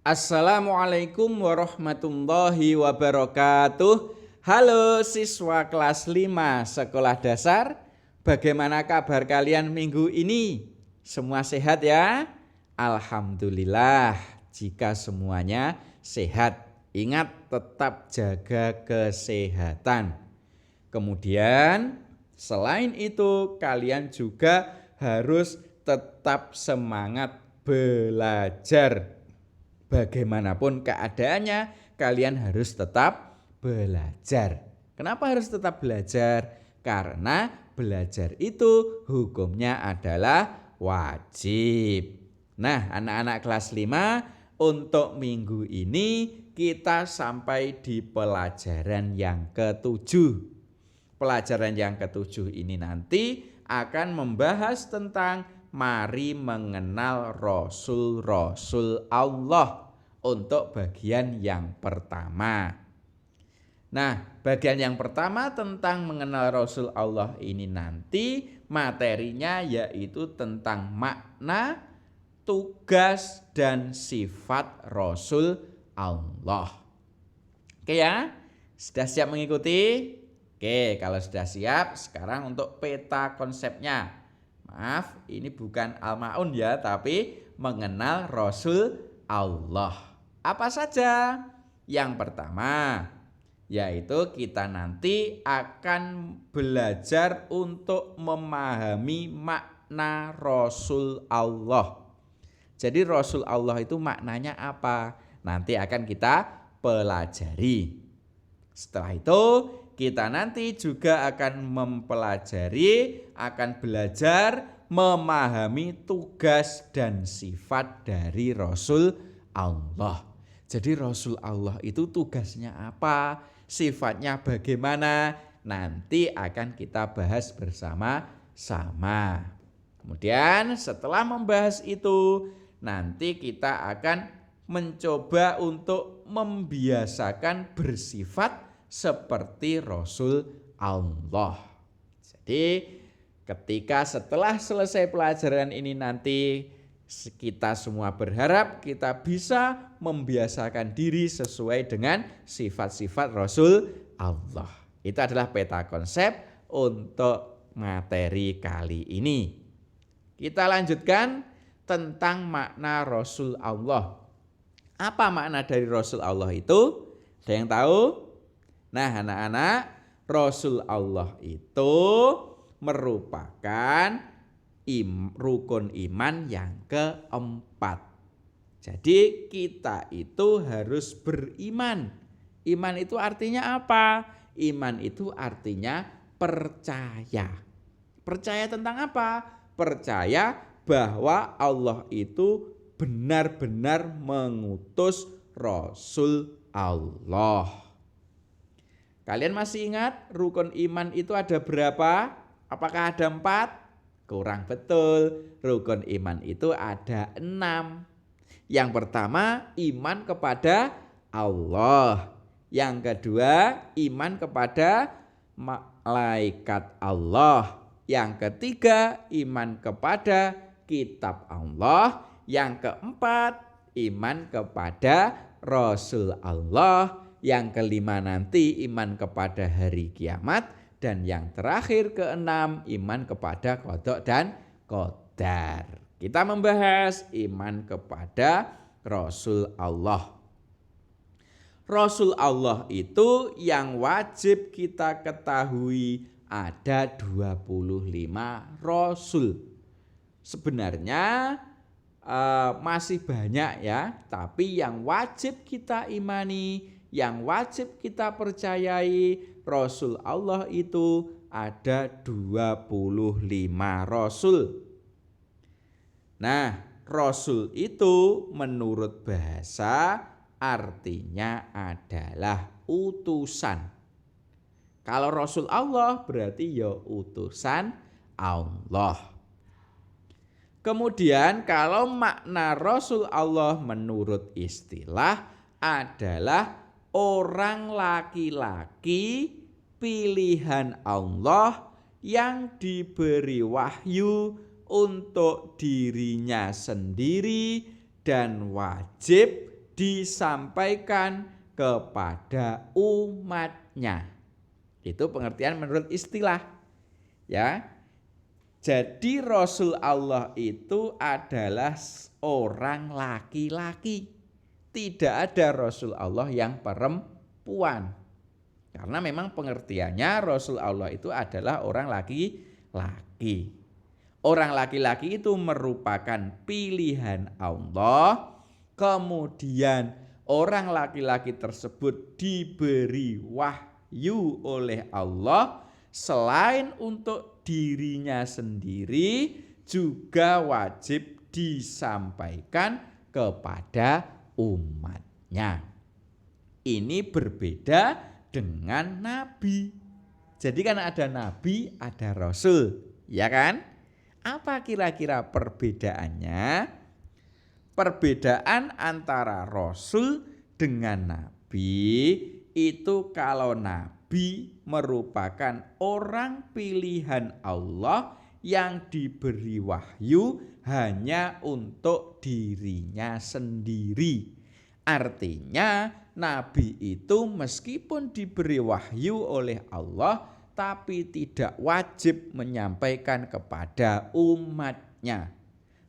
Assalamualaikum warahmatullahi wabarakatuh. Halo siswa kelas 5 sekolah dasar. Bagaimana kabar kalian minggu ini? Semua sehat ya? Alhamdulillah jika semuanya sehat. Ingat tetap jaga kesehatan. Kemudian selain itu kalian juga harus tetap semangat belajar. Bagaimanapun keadaannya, kalian harus tetap belajar. Kenapa harus tetap belajar? Karena belajar itu hukumnya adalah wajib. Nah, anak-anak kelas 5, untuk minggu ini kita sampai di pelajaran yang ketujuh. Pelajaran yang ketujuh ini nanti akan membahas tentang mari mengenal Rasul-Rasul Allah untuk bagian yang pertama. Nah, bagian yang pertama tentang mengenal Rasul Allah ini nanti materinya yaitu tentang makna, tugas, dan sifat Rasul Allah. Oke ya, sudah siap mengikuti? Oke, kalau sudah siap, sekarang untuk peta konsepnya. Maaf, ini bukan Al-Ma'un ya, tapi mengenal Rasul Allah. Apa saja? Yang pertama, yaitu kita nanti akan belajar untuk memahami makna Rasul Allah. Jadi Rasul Allah itu maknanya apa? Nanti akan kita pelajari. Setelah itu kita nanti juga akan mempelajari, akan belajar memahami tugas dan sifat dari Rasul Allah. Jadi Rasul Allah itu tugasnya apa? Sifatnya bagaimana? Nanti akan kita bahas bersama-sama. Kemudian setelah membahas itu, nanti kita akan mencoba untuk membiasakan bersifat seperti Rasul Allah. Jadi ketika setelah selesai pelajaran ini nanti kita semua berharap kita bisa membiasakan diri sesuai dengan sifat-sifat Rasul Allah. Itu adalah peta konsep untuk materi kali ini. Kita lanjutkan tentang makna Rasul Allah. Apa makna dari Rasul Allah itu? Ada yang tahu? Nah, anak-anak, Rasul Allah itu merupakan rukun iman yang keempat. Jadi kita itu harus beriman. Iman itu artinya apa? Iman itu artinya percaya. Percaya tentang apa? Percaya bahwa Allah itu benar-benar mengutus Rasul Allah. Kalian masih ingat rukun iman itu ada berapa? Apakah ada 4? Kurang betul. Rukun iman itu ada 6. Yang pertama, iman kepada Allah. Yang kedua, iman kepada malaikat Allah. Yang ketiga, iman kepada kitab Allah. Yang keempat, iman kepada Rasul Allah. Yang kelima nanti iman kepada hari kiamat. Dan yang terakhir keenam, iman kepada qada dan qadar. Kita membahas iman kepada Rasul Allah. Rasul Allah itu yang wajib kita ketahui ada 25 Rasul. Sebenarnya masih banyak ya, tapi yang wajib kita imani, yang wajib kita percayai, Rasul Allah itu ada 25 Rasul. Nah, Rasul itu menurut bahasa artinya adalah utusan. Kalau Rasul Allah berarti ya utusan Allah. Kemudian kalau makna Rasul Allah menurut istilah adalah orang laki-laki pilihan Allah yang diberi wahyu untuk dirinya sendiri dan wajib disampaikan kepada umatnya. Itu pengertian menurut istilah. Ya. Jadi Rasul Allah itu adalah orang laki-laki. Tidak ada Rasul Allah yang perempuan. Karena memang pengertiannya Rasul Allah itu adalah orang laki-laki. Orang laki-laki itu merupakan pilihan Allah. Kemudian orang laki-laki tersebut diberi wahyu oleh Allah. Selain untuk dirinya sendiri, juga wajib disampaikan kepada umatnya. Ini berbeda dengan nabi. Jadi kan ada nabi, ada rasul, ya kan? Apa kira-kira perbedaannya? Perbedaan antara rasul dengan nabi itu, kalau nabi merupakan orang pilihan Allah yang diberi wahyu hanya untuk dirinya sendiri. Artinya nabi itu meskipun diberi wahyu oleh Allah, tapi tidak wajib menyampaikan kepada umatnya.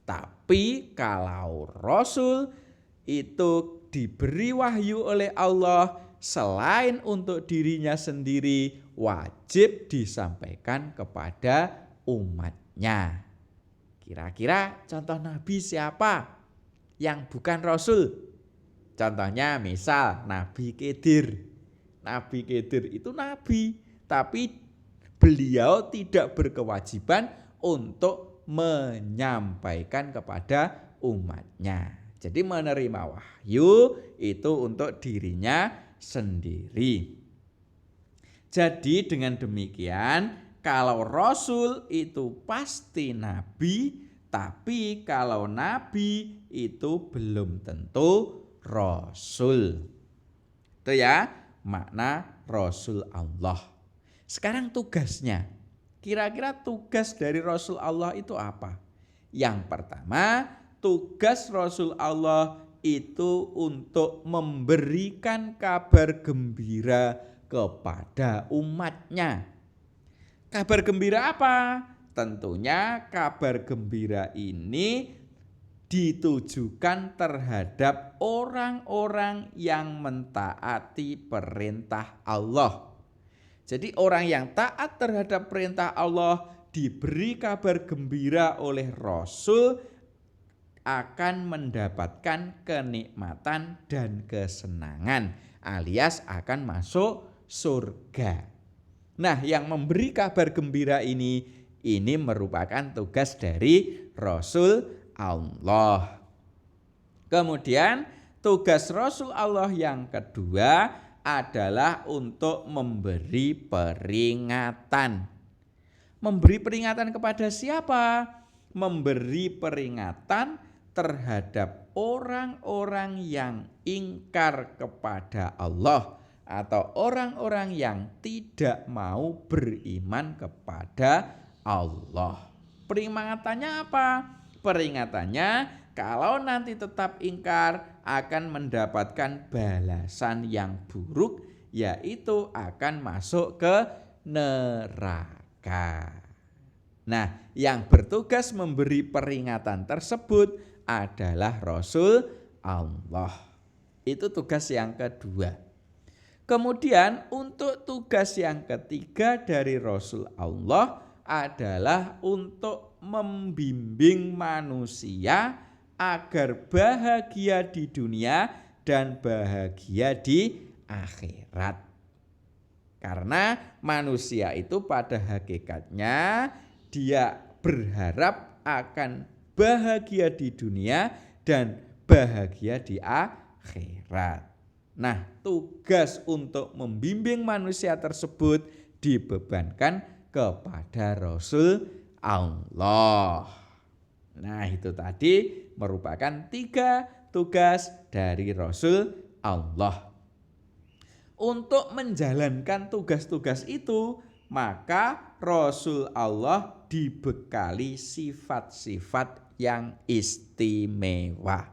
Tapi kalau rasul itu diberi wahyu oleh Allah, selain untuk dirinya sendiri, wajib disampaikan kepada umatnya. Kira-kira contoh nabi siapa yang bukan rasul? Contohnya misal Nabi Khidir. Nabi Khidir itu nabi, tapi beliau tidak berkewajiban untuk menyampaikan kepada umatnya. Jadi menerima wahyu itu untuk dirinya sendiri. Jadi dengan demikian, kalau rasul itu pasti nabi, tapi kalau nabi itu belum tentu rasul. Itu ya makna Rasul Allah. Sekarang tugasnya. Kira-kira tugas dari Rasul Allah itu apa? Yang pertama, tugas Rasul Allah itu untuk memberikan kabar gembira kepada umatnya. Kabar gembira apa? Tentunya kabar gembira ini ditujukan terhadap orang-orang yang mentaati perintah Allah. Jadi orang yang taat terhadap perintah Allah diberi kabar gembira oleh Rasul akan mendapatkan kenikmatan dan kesenangan, alias akan masuk surga. Nah, yang memberi kabar gembira ini merupakan tugas dari Rasul Allah. Kemudian tugas Rasul Allah yang kedua adalah untuk memberi peringatan. Memberi peringatan kepada siapa? Memberi peringatan terhadap orang-orang yang ingkar kepada Allah atau orang-orang yang tidak mau beriman kepada Allah. Peringatannya apa? Peringatannya, kalau nanti tetap ingkar akan mendapatkan balasan yang buruk, yaitu akan masuk ke neraka. Nah, yang bertugas memberi peringatan tersebut adalah Rasul Allah. Itu tugas yang kedua. Kemudian untuk tugas yang ketiga dari Rasul Allah adalah untuk membimbing manusia agar bahagia di dunia dan bahagia di akhirat. Karena manusia itu pada hakikatnya dia berharap akan bahagia di dunia dan bahagia di akhirat. Nah, tugas untuk membimbing manusia tersebut dibebankan kepada Rasul Allah. Nah, itu tadi merupakan 3 tugas dari Rasul Allah. Untuk menjalankan tugas-tugas itu, maka Rasul Allah dibekali sifat-sifat yang istimewa.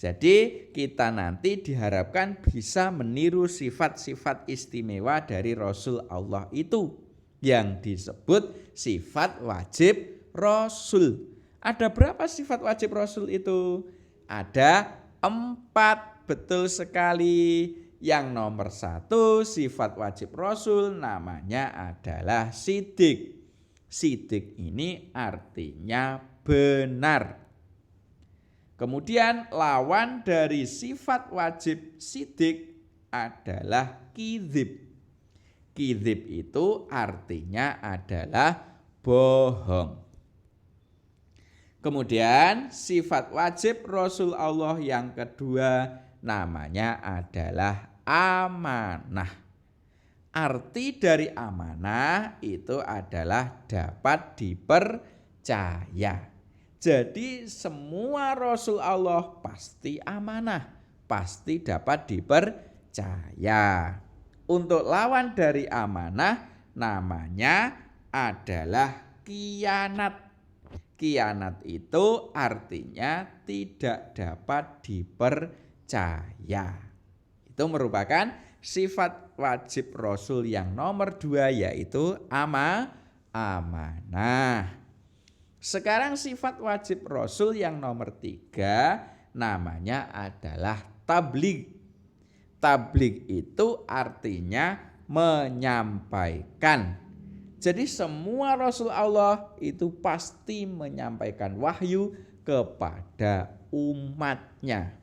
Jadi kita nanti diharapkan bisa meniru sifat-sifat istimewa dari Rasul Allah itu yang disebut sifat wajib Rasul. Ada berapa sifat wajib Rasul itu? Ada 4, betul sekali. Yang nomor 1 sifat wajib Rasul namanya adalah sidik. Sidik ini artinya benar. Kemudian lawan dari sifat wajib sidik adalah kidzib. Kidzib itu artinya adalah bohong. Kemudian sifat wajib Rasul Allah yang kedua namanya adalah amanah. Arti dari amanah itu adalah dapat dipercaya. Jadi semua Rasul Allah pasti amanah, pasti dapat dipercaya. Untuk lawan dari amanah namanya adalah khianat. Khianat itu artinya tidak dapat dipercaya. Itu merupakan sifat wajib Rasul yang nomor 2 yaitu amanah. Sekarang sifat wajib Rasul yang nomor 3 namanya adalah tabligh. Tabligh itu artinya menyampaikan. Jadi semua Rasul Allah itu pasti menyampaikan wahyu kepada umatnya.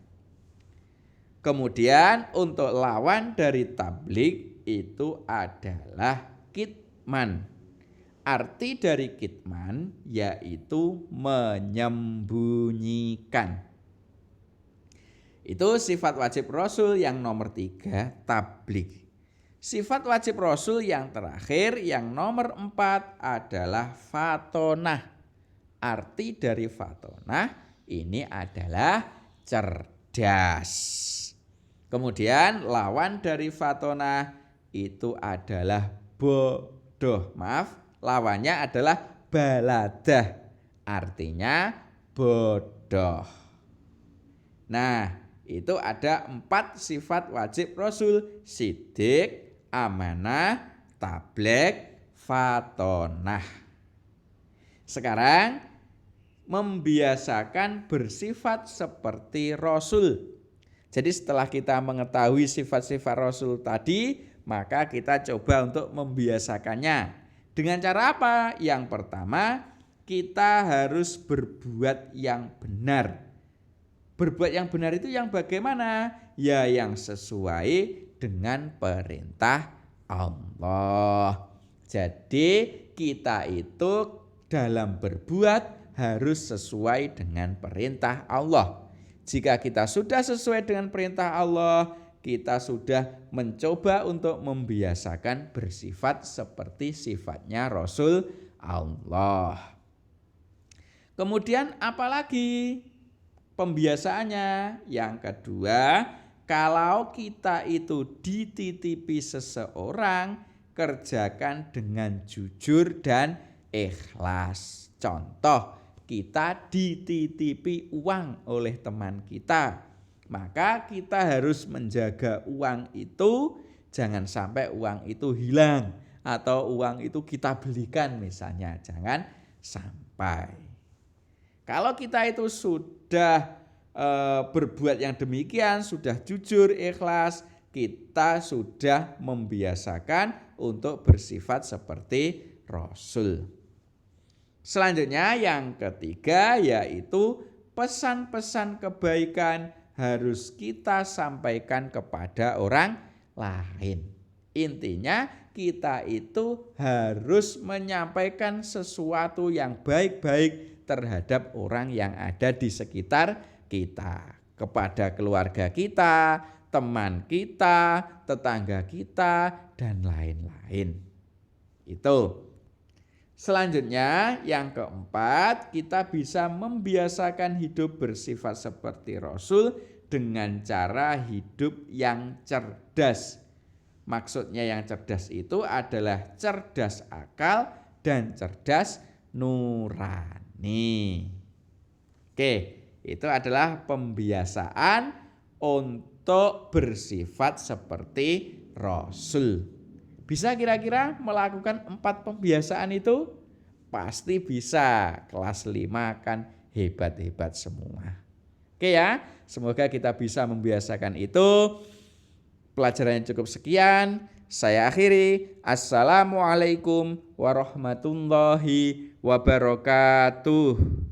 Kemudian untuk lawan dari tabligh itu adalah kitman. Arti dari kitman yaitu menyembunyikan. Itu sifat wajib Rasul yang nomor 3, tabligh. Sifat wajib Rasul yang terakhir yang nomor 4 adalah fatonah. Arti dari fatonah ini adalah cerdas. Kemudian lawan dari fatonah itu adalah bodoh. Lawannya adalah baladah, artinya bodoh. Nah, itu ada 4 sifat wajib Rasul: sidik, amanah, tabligh, fatonah. Sekarang membiasakan bersifat seperti Rasul. Jadi setelah kita mengetahui sifat-sifat Rasul tadi, maka kita coba untuk membiasakannya. Dengan cara apa? Yang pertama, kita harus berbuat yang benar. Berbuat yang benar itu yang bagaimana? Ya yang sesuai dengan perintah Allah. Jadi kita itu dalam berbuat harus sesuai dengan perintah Allah. Jika kita sudah sesuai dengan perintah Allah, kita sudah mencoba untuk membiasakan bersifat seperti sifatnya Rasul Allah. Kemudian apalagi pembiasaannya? Yang kedua, kalau kita itu dititipi seseorang, kerjakan dengan jujur dan ikhlas. Contoh, kita dititipi uang oleh teman kita. Maka kita harus menjaga uang itu, jangan sampai uang itu hilang atau uang itu kita belikan misalnya, jangan sampai. Kalau kita itu sudah berbuat yang demikian, sudah jujur, ikhlas, kita sudah membiasakan untuk bersifat seperti Rasul. Selanjutnya yang ketiga yaitu pesan-pesan kebaikan harus kita sampaikan kepada orang lain. Intinya kita itu harus menyampaikan sesuatu yang baik-baik terhadap orang yang ada di sekitar kita, kepada keluarga kita, teman kita, tetangga kita, dan lain-lain. Itu. Selanjutnya yang keempat, kita bisa membiasakan hidup bersifat seperti Rasul dengan cara hidup yang cerdas. Maksudnya yang cerdas itu adalah cerdas akal dan cerdas nurani. Oke, Itu adalah pembiasaan untuk bersifat seperti Rasul. Bisa kira-kira melakukan 4 pembiasaan itu? Pasti bisa. Kelas 5 kan hebat-hebat semua. Oke ya, semoga kita bisa membiasakan itu. Pelajarannya cukup sekian. Saya akhiri. Assalamualaikum warahmatullahi wabarakatuh.